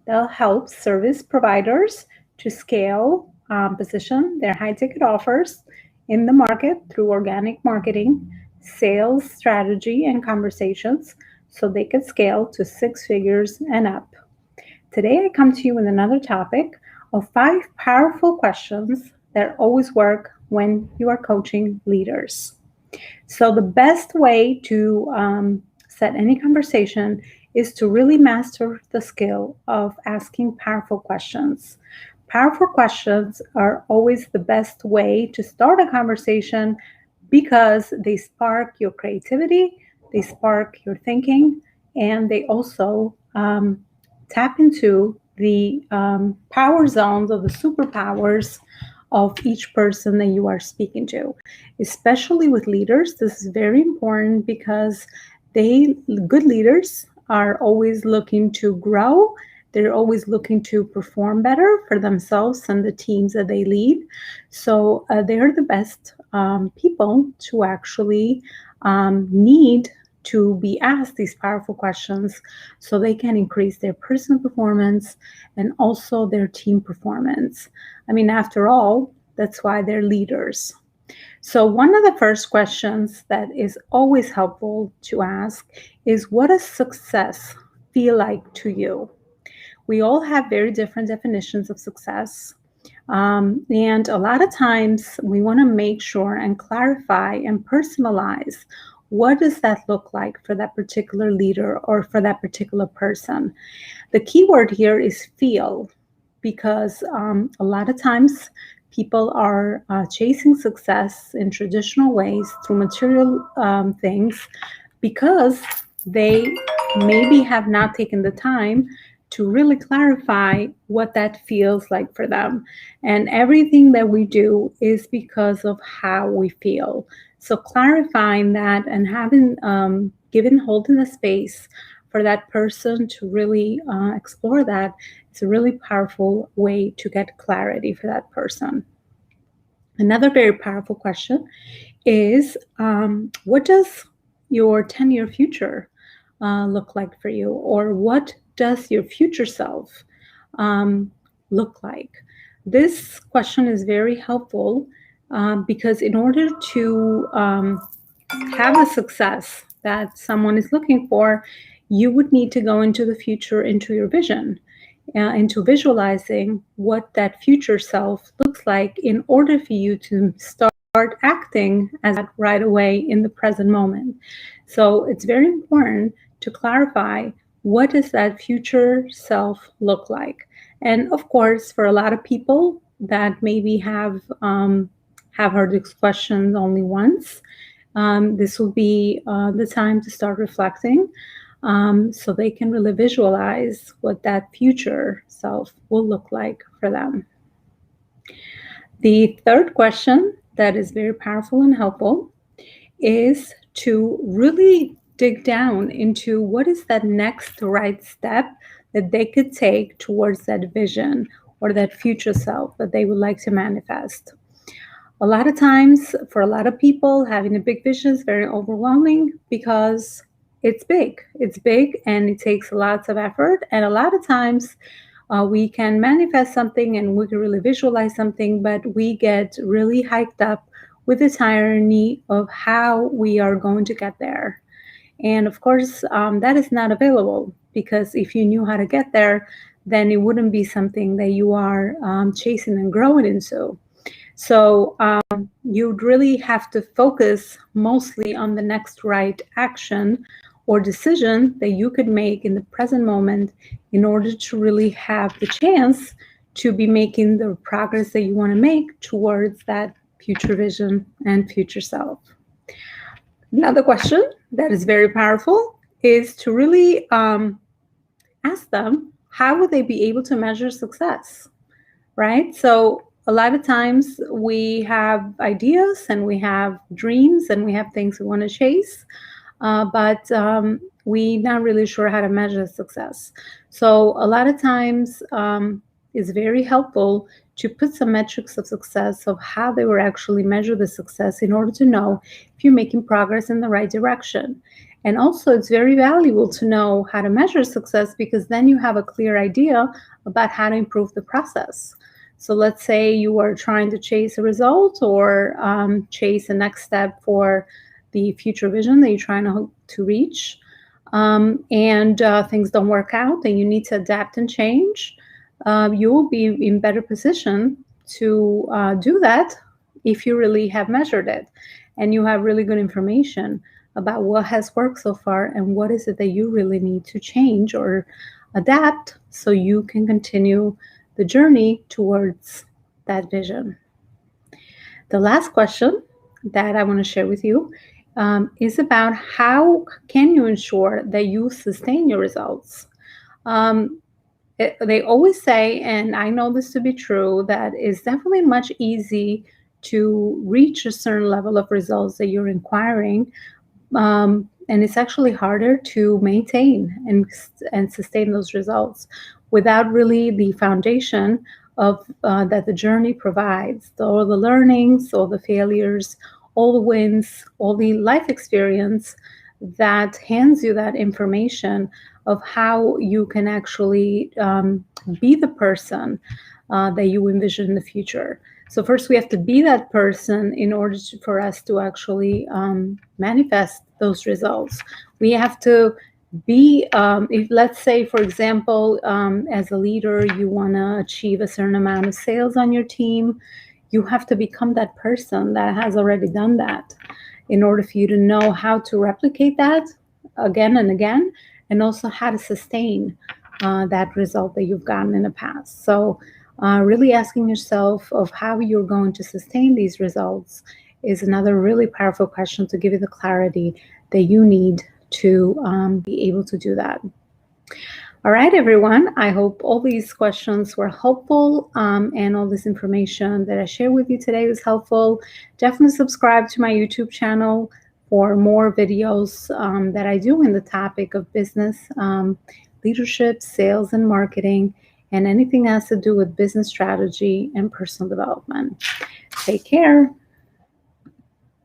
They'll help service providers to scale, position their high ticket offers in the market through organic marketing, sales strategy, and conversations so they can scale to six figures and up. Today, I come to you with another topic of 5 powerful questions that always work when you are coaching leaders. So, the best way to set any conversation is to really master the skill of asking powerful questions. Powerful questions are always the best way to start a conversation because they spark your creativity, they spark your thinking, and they also tap into the power zones of the superpowers of each person that you are speaking to. Especially with leaders, this is very important because good leaders are always looking to grow. They're always looking to perform better for themselves and the teams that they lead. So they're the best people to actually need to be asked these powerful questions so they can increase their personal performance and also their team performance. I mean, after all, that's why they're leaders. So, one of the first questions that is always helpful to ask is, what does success feel like to you? We all have very different definitions of success. And a lot of times we want to make sure and clarify and personalize what does that look like for that particular leader or for that particular person. The key word here is feel, because a lot of times people are chasing success in traditional ways through material things because they maybe have not taken the time to really clarify what that feels like for them. And everything that we do is because of how we feel. So clarifying that and having holding a space for that person to really explore that, it's a really powerful way to get clarity for that person. Another very powerful question is, what does your 10-year future look like for you? Or what does your future self look like? This question is very helpful because in order to have the success that someone is looking for, you would need to go into the future, into your vision, into visualizing what that future self looks like in order for you to start acting as that right away in the present moment. So it's very important to clarify, what does that future self look like? And of course, for a lot of people that maybe have heard these questions only once, this will be the time to start reflecting, so they can really visualize what that future self will look like for them. The third question that is very powerful and helpful is to really dig down into what is that next right step that they could take towards that vision or that future self that they would like to manifest. A lot of times, for a lot of people, having a big vision is very overwhelming because it's big. It's big and it takes lots of effort. And a lot of times, we can manifest something and we can really visualize something, but we get really hyped up with the tyranny of how we are going to get there. And of course, that is not available, because if you knew how to get there, then it wouldn't be something that you are chasing and growing into. So you'd really have to focus mostly on the next right action or decision that you could make in the present moment in order to really have the chance to be making the progress that you want to make towards that future vision and future self. Another question that is very powerful is to really ask them, how would they be able to measure success, right? So a lot of times we have ideas and we have dreams and we have things we want to chase, but we're not really sure how to measure success. So a lot of times it's very helpful to put some metrics of success of how they were actually measure the success in order to know if you're making progress in the right direction. And also, it's very valuable to know how to measure success, because then you have a clear idea about how to improve the process. So let's say you are trying to chase a result, or chase a next step for the future vision that you're trying to reach, and things don't work out and you need to adapt and change. You will be in better position to do that if you really have measured it and you have really good information about what has worked so far and what is it that you really need to change or adapt so you can continue the journey towards that vision. The last question that I want to share with you is about how can you ensure that you sustain your results. They always say, and I know this to be true, that it's definitely much easy to reach a certain level of results that you're inquiring, and it's actually harder to maintain and sustain those results without really the foundation of that the journey provides, all the learnings, all the failures, all the wins, all the life experience that hands you that information of how you can actually be the person that you envision in the future. So first we have to be that person in order for us to actually manifest those results. We have to be, if let's say, for example, as a leader, you want to achieve a certain amount of sales on your team, you have to become that person that has already done that in order for you to know how to replicate that again and again, and also how to sustain that result that you've gotten in the past. So really asking yourself of how you're going to sustain these results is another really powerful question to give you the clarity that you need to be able to do that. All right, everyone. I hope all these questions were helpful, and all this information that I shared with you today was helpful. Definitely subscribe to my YouTube channel for more videos that I do in the topic of business, leadership, sales, and marketing, and anything that has to do with business strategy and personal development. Take care.